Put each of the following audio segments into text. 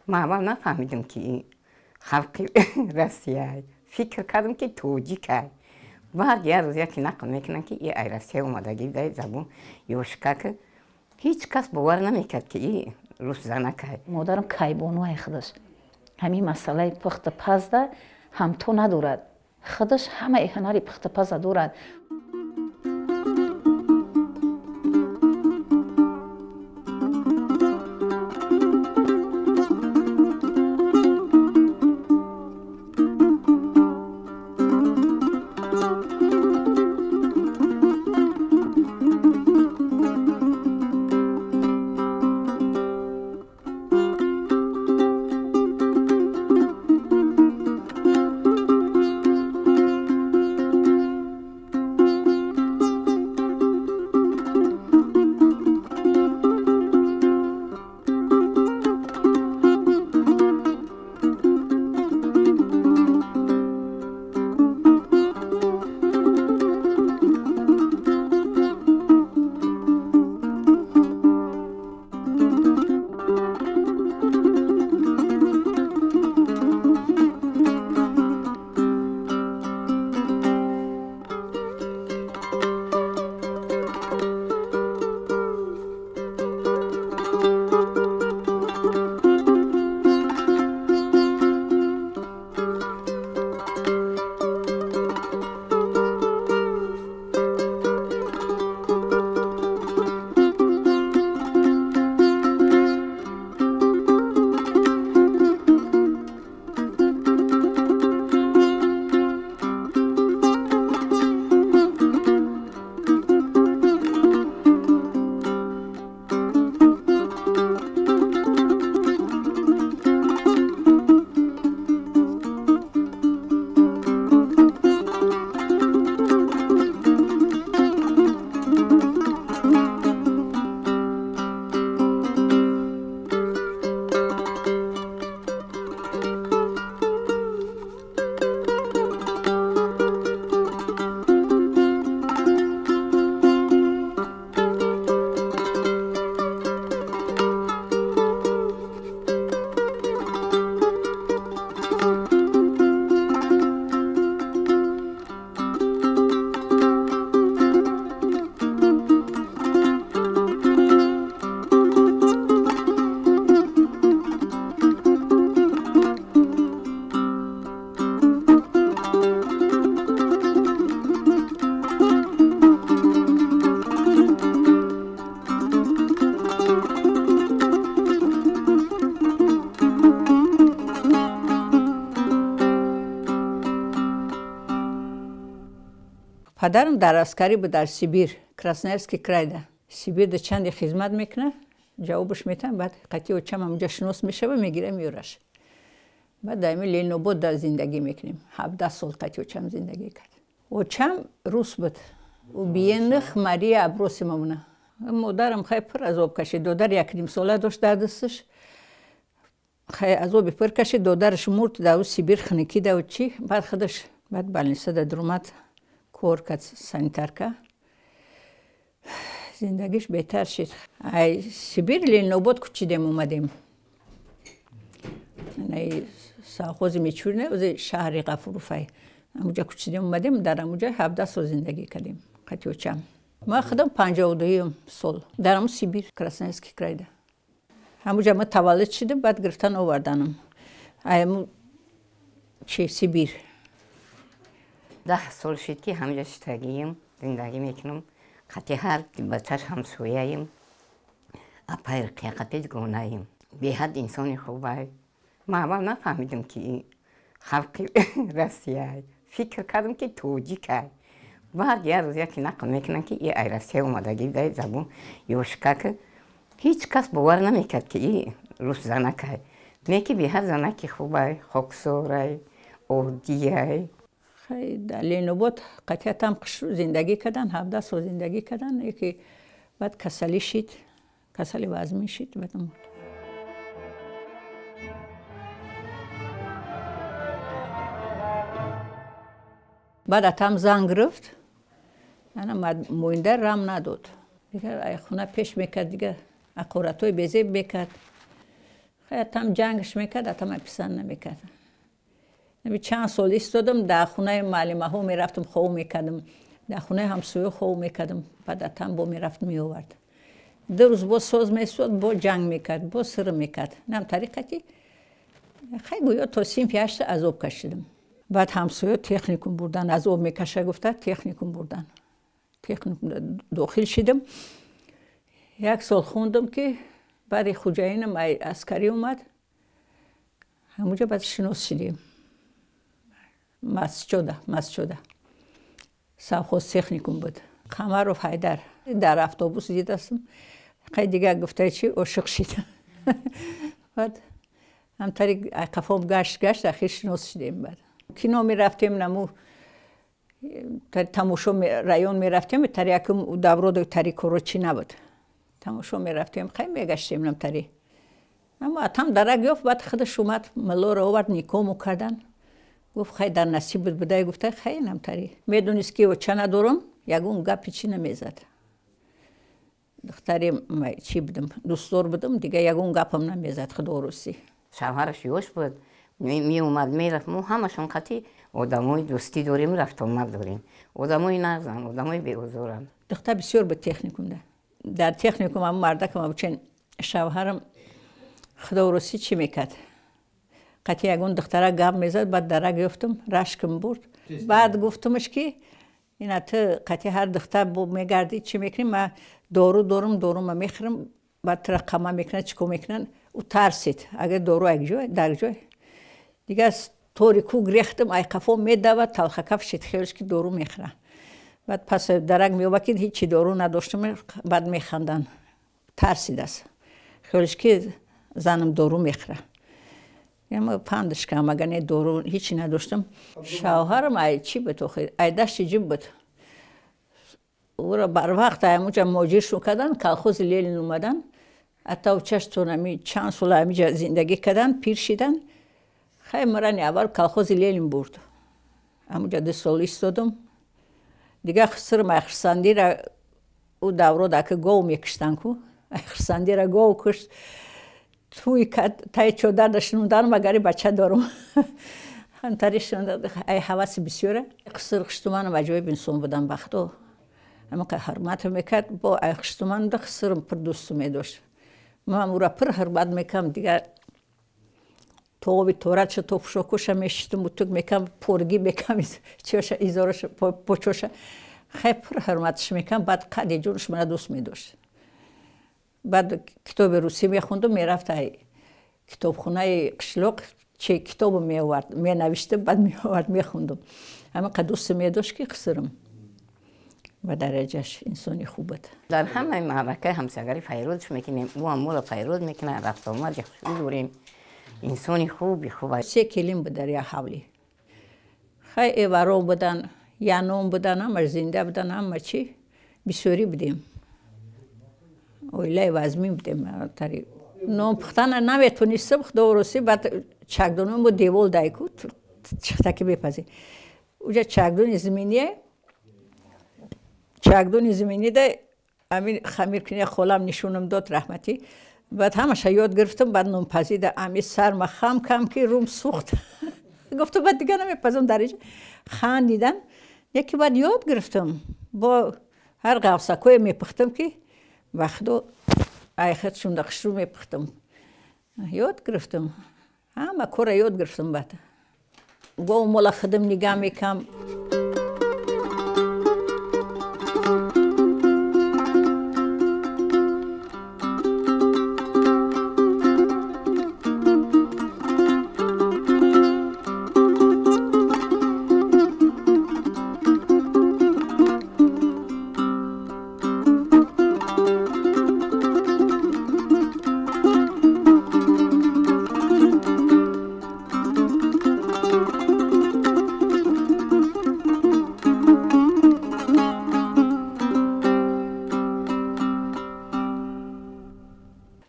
ما اول نفهمیدم که این خلق روسیه، فکر کردم که توجیکه. بعد یه روز یکی نقل میکنن که این روسیه اومدگی در زبون یوشکا که هیچ کس باور نمیکرد که این روس زنکه. مادرم کیبانوی خودش همین مسئله پخت پز ده هم تو ندارد، خودش همه هنری پخت پز دارد. پدرم در عسکری بود در سیبیر، کراسنایرسکی کرایده. سیبیر در چند خدمت میکنه، جوابش میتن، بعد قطعی اوچم اونجا شناس میشه و میگیره میورش. بعد دائمی لینوبود در زندگی میکنیم. 17 سال قطعی اوچم زندگی کرد. اوچم روس بود. و بیندخ ماریا ابروسی مونه. مادرم خیلی پر عذاب کشید. دودر یک نیم ساله داشت در دستش. خیلی عذابی پر کشید. دودرش مرد در سیبیر خنکی و چی. بعد خودش بعد بالنسه در درمت کار کرد سانیتارکا. زندگیش بهتر شد. سیبیر لینوبود کچیدیم اومدیم. نه ساخوز میچورنه از شهر قفروفای. اونجا کچیدیم اومدیم در اونجا 17 سال زندگی کردیم. قطعوچم. ما خودم 52 سال در سیبیر کراسنایرسکی کرایده. همونجا ما تولد شدیم بعد گرفتن آوردنم. ایمو چی سیبیر. 10 سال شد که همجا شتگیم زندگی میکنم. قطعی هر بچهش همسویه‌ایم. اپای رقیقتی گونه‌ایم. به حد انسانی خوبه. ما اول نفهمیدم که این خلق روسیه. فکر کردم که توجیکه. بعد یه روز یکی نقل میکنن که این روسیه اومدگی در زبون یوشکا که هیچ کس باور نمیکرد که این روس زنکه. میگه به هر زنکی خوبه، خاکساره، اردیه. خیلی در لینوبود قطعیت هم زندگی کردن، 17 سال زندگی کردن. یکی بعد کسلی شد، کسلی وزمی شد. بعد اتم زنگ گرفت. انا موینده رام نداد. دیگه خونه پیش میکرد دیگه. اقورتوی بیزه بکرد. اتم جنگش میکرد اتم پسند نمیکرد. چند سال ایستادم در خونه معلمه ها میرفتم خوب میکردم، در خونه همسایه خوب میکردم، بعد اتم با میرفت میآورد. 2 روز با ساز میسود با جنگ میکرد، با سر میکرد. نم طریقتی خیلی گویا تا سیم 8 عذاب کشیدم. بعد همسایه تکنیکوم بردن، عذاب میکشه گفته تکنیکوم بردن. تکنیکوم داخل شدم. 1 سال خوندم که بعد خوجاینم عسکری اومد. همونجا بعد شناس شدیم. مسجد سوخوز تکنیکوم بود. قمرов حیدر در اتوبوس دیدم. خیلی دیگه گفته چی عاشق شدم. بعد همطوری قفام گشت اخیر شناس شدیم. بعد کینو میرفتیم نمو تماشا رایون میرفتیم تری یکم دورو تری کروچی نبود. تماشا میرفتیم خیلی میگشتیم نم تری. اما اتم درک یافت بعد خودش اومد ملا رو آورد نیکامو کردن. گفت خیلی در نصیب بوده گفته خیلی نم تری. میدونست که و چه ندارم یگون گپی چی نمیزد. دختری چی بودم دوستدار بودم دیگه یگون گپم نمیزد خدا روسی. شوهرش یوش بود می اومد میرفت ما همشون قطعی آدمای دوستی داریم رفت آمد داریم آدمای نزن آدمای بی‌حضورن. دختر بسیار به تکنیکوم ده. در تکنیکوم هم مردکم بچن شوهرم خدا روسی چی میکرد قطعی یگون دختره گپ میزد بعد درک گفتم رشکم برد. بعد گفتمش که اینا تو قطعی هر دختر با میگردی چی میکنی من دارو میخرم بعد ترقمه میکنن چیکار میکنن او ترسید اگر دارو در جای دیگه از طوری کو گریختم ای قفا میدود تلخ کف شد خیلیش که دارو میخرن. بعد پس درک میوبکید هیچی دارو نداشتم بعد میخندن ترسید است خیلیش که زنم دارو میخره. اما پندش کردم اگر نه دارو هیچی نداشتم. شوهرم ای چی بود ای دشت جیب بود. او را بر وقت همونجا ماجر شو کردن کلخوز لیلین اومدن حتی چشتون چند سال همینجا زندگی کردن پیر شدن خیلی مرانی اول کلخوز لیلین برد. همونجا 2 سال ایستادم دیگه خسرم اخرسندی را او دورو دا که گاو میکشتن کو اخرسندی را گاو کشت توی تای چادر داشتن مگری بچه دارم همطوری شدن ای حواس بسیاره خسر خشتمان وجوه بینسون بودن بختو اما که حرمت میکرد با خشتمان ده خسرم پر دوستو میداشت. من او را پر حرمت میکم دیگه توبی تورت شد توپ شکوش میشتم و توک میکم پرگی میکم چیوش ایزارش پوچوش خیلی پر حرمتش میکم بعد قدی جونش من دوست میداشت. بعد کتاب روسی میخوندم میرفت کتابخونه قشلوق چه کتاب میآورد مینوشته بعد میآورد میخوندم اما که دوست میداشت که خسرم و درجهش انسانی خوب بود. در همه معرکه همسگری فیروزش میکنیم او هم مولا فیروز میکنه رفت آمد یخشوی دوریم انسانی خوبی خوبه. 3 کلیم بود در یک حولی خیلی ایوارو بودن یا نوم بودن همه زنده بودن همه چی بسیاری بودیم اویلای وزمین بودیم تاری نوم پختن نمیتونستم خدا روسی بعد چکدونم بود دیوال دایکو چختکی بپزی اونجا چکدون زمینی ده امین خمیر کنی خولم نشونم داد رحمتی بعد همش یاد گرفتم بعد نوم پزیده امی سرم خم کم که روم سوخت گفتم بعد دیگه نمیپزم درجه خندیدن یکی بعد یاد گرفتم با هر قوسکوی میپختم که وقتو ایخدشون دخش رو میپختم یاد گرفتم همه کار یاد گرفتم بعد گو مولا خدم نگاه میکم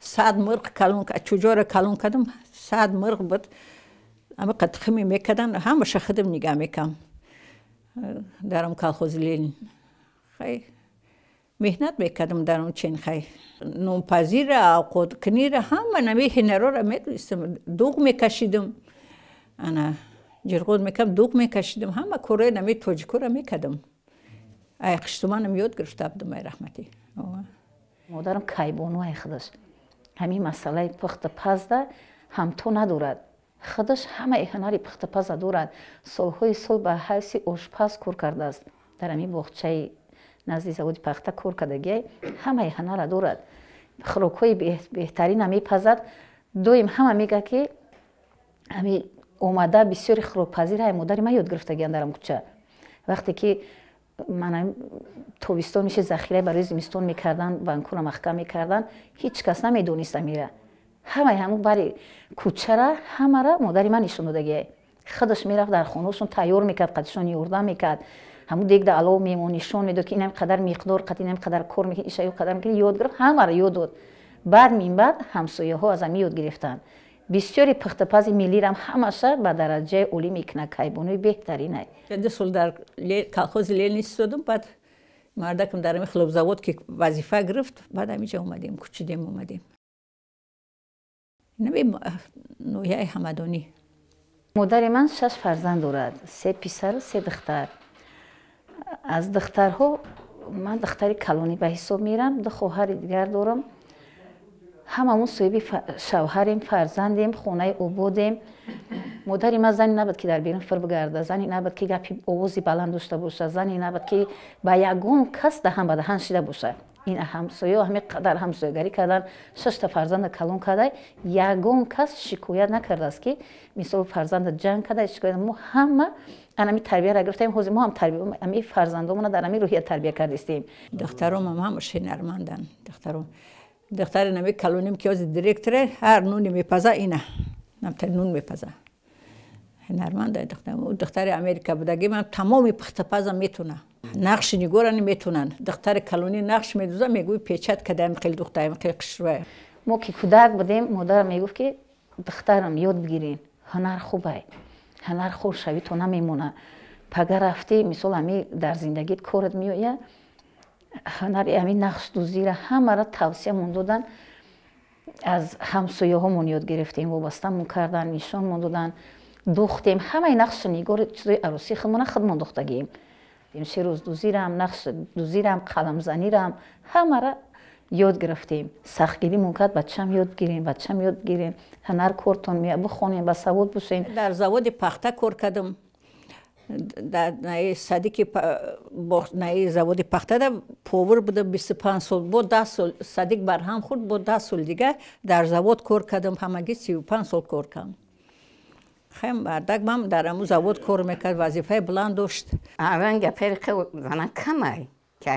ساعت مرغ کلون چجور کلون کردم ساعت مرغ بود اما قد خمی میکردن همش خدم نگاه میکم درم کلخوز لیل خیلی مهنت میکردم در اون چین خیلی نونپزیر اوقات کنیر همه نمی هنرها را میتونستم دوغ میکشیدم انا جرغود میکردم دوغ میکشیدم همه کارهای نمی توجیکو را میکردم ایقشتمانم یاد گرفته بودم ای رحمتی مادرم کایبانو خودش همین مسئله پخت پزده هم تو ندارد خودش همه هنری پخت پز دارد سالهای سال به حیث آشپز کار کرده است در همین باغچه نزدیک زود پخته کار کردگی همه هنر دارد خوراک‌های بهترین میپزد دویم همه میگه که همین اومده بسیاری خوراک‌پزیر های مادر ما یاد گرفتگی درم کوچه وقتی که من تابستان میشه ذخیره برای زمستان میکردن بانکورا محکم میکردن هیچ کس نمیدونست میره همه برای کوچه را همه را مادر من نشون دادگی خودش میرفت در خونهشون تیار میکرد قدشون یوردن میکرد همون دیگه در علاوه میمون نشون میداد که اینم قدر مقدار قد اینم قدر کار میکنه ایشا قدر میکنه یاد گرفت همه را یاد داد بعد بعد همسایه ها از یاد گرفتن بسیاری پختپز ملی رم همشه به درجه اولی میکنه کایبانوی بهترینه ده سال در کالخوز لیل نیستم بعد مردکم در خلوب زود که وظیفه گرفت بعد همینجا اومدیم کوچیدیم اومدیم نمی نویه همدانی مادر من 6 فرزند دارد 3 پسر و 3 دختر از دخترها من دختری کلانی به حساب میرم 2 خواهر دیگر دارم هممون صاحب شوهریم فرزندیم خونه عبودیم مادر من زنی نبود که در بیرون فر بگرده زنی نبود که گپی آوازی بلند داشته باشه زنی نبود که با یگان کس دهن به دهن شده باشه این همسایه همه قدر همسایگری کردن 6 تا فرزند کلان کرده یگان کس شکایت نکرده است که مثلا فرزند جنگ کرده شکایت ما همه انمی تربیت را گرفتیم حوزه ما هم تربیت امی فرزندامون در امی روحیه تربیت کردیم دخترام هم هنرمندن دختر نمی کلونیم که از دیرکتره هر نونی میپزه اینه نمتر نون میپزه هنرمنده دختر امریکا بودگی من تمام پختپزم میتونه نقش نگورانی میتونن دختر کلونی نقش میدوزه میگوی پیچت کدام خیلی دخترم خیلی قشروه ما که کودک بودیم مادر میگفت که دخترم یاد بگیرین هنر خوبه هنر خوب شوی تو نمیمونه پگه رفتی مثلا همی در زندگیت کارت میویه هنر همین نقش دوزی را همه را توصیه من دادن از همسایه همون یاد گرفتیم وابسته من کردن نشان من دادن دوختیم همه نقش نگار چیزای عروسی خودمون دوختگیم چه روز دوزی رم نقش دوزی رم قلم زنی رم همه را یاد گرفتیم سختگیری ممکن بچه‌م یاد گیریم هنر کارتون می بخونیم با سواد باشیم در زواد پخته کار کردم در نای صدیق نای زواد پخته ده پاور بوده 25 سال بود 10 سال صدیق برهم خورد بود 10 سال دیگه در زواد کار کردم همگی 35 سال کار کردم خیلی مردک من در امو زواد کار میکرد وظیفه بلند داشت اول گپر که زنان کمه که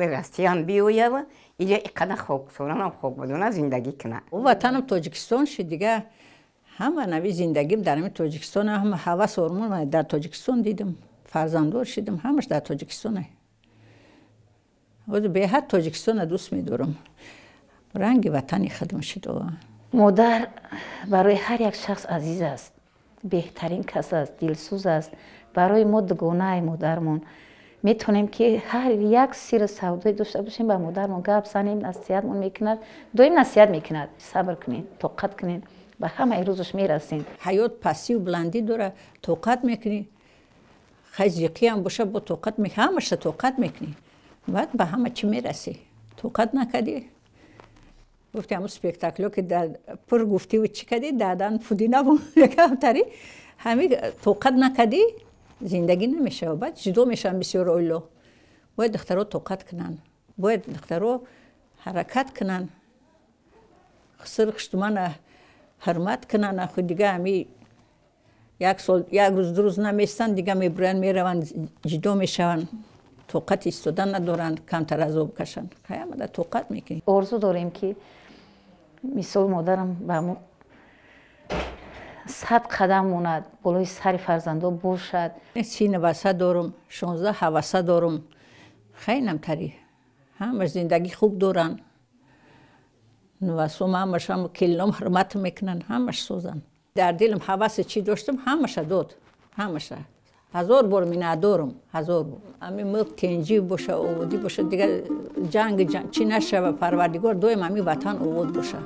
راستی هم بیویه و اینجا اینقدر خوب سولان هم خوب بدونه زندگی کنه و وطنم تاجیکستان شد دیگه همه نوی زندگیم در همین تاجیکستان هم حواس هورمون من در تاجیکستان دیدم فرزنددار شدم همش در تاجیکستانه به حد تاجیکستان دوست می‌دارم رنگ وطنی خدمت شد مادر برای هر یک شخص عزیز است بهترین کس است دلسوز است برای ما دوگانه مادرمون میتونیم که هر یک سر سودای داشته باشیم با مادرمون گپ زنیم نصیحتمون میکند دویم نصیحت میکند صبر کنین طاقت کنین به همه روزش میرسین حیات پسی و بلندی داره طاقت میکنی خیزیقی هم باشه با طاقت میکنی همش طاقت میکنی بعد به همه چی میرسی طاقت نکردی گفتی همون سپیکتاکلو که در پر گفتی و چی کردی دادن پودی نبون یکم تری همین طاقت نکردی زندگی نمیشه و بعد جدا میشن بسیار اویلو باید دخترها طاقت کنن باید دخترها حرکت کنن خسر خشتمان حرمت کنن خود دیگه همی یک روز دو روز نمیستن دیگه میبرن میرون جدا میشون طاقت ایستادن ندارن کمتر از آب کشن خیلی مدت طاقت میکنی آرزو داریم که مثال مادرم به ما 100 قدم موند بالای سر فرزندا باشد 30 نوسه دارم 16 هوسه دارم خیلی نمتری همش زندگی خوب دارن نوسوم همش هم کلنم حرمت میکنن همش سوزن در دلم هوس چی داشتم همش داد همش 1000 بار میندارم 1000 بار همین ملک تنجی باشه آبادی باشه دیگه جنگ چی نشه پروردگار دویم همین وطن آباد باشه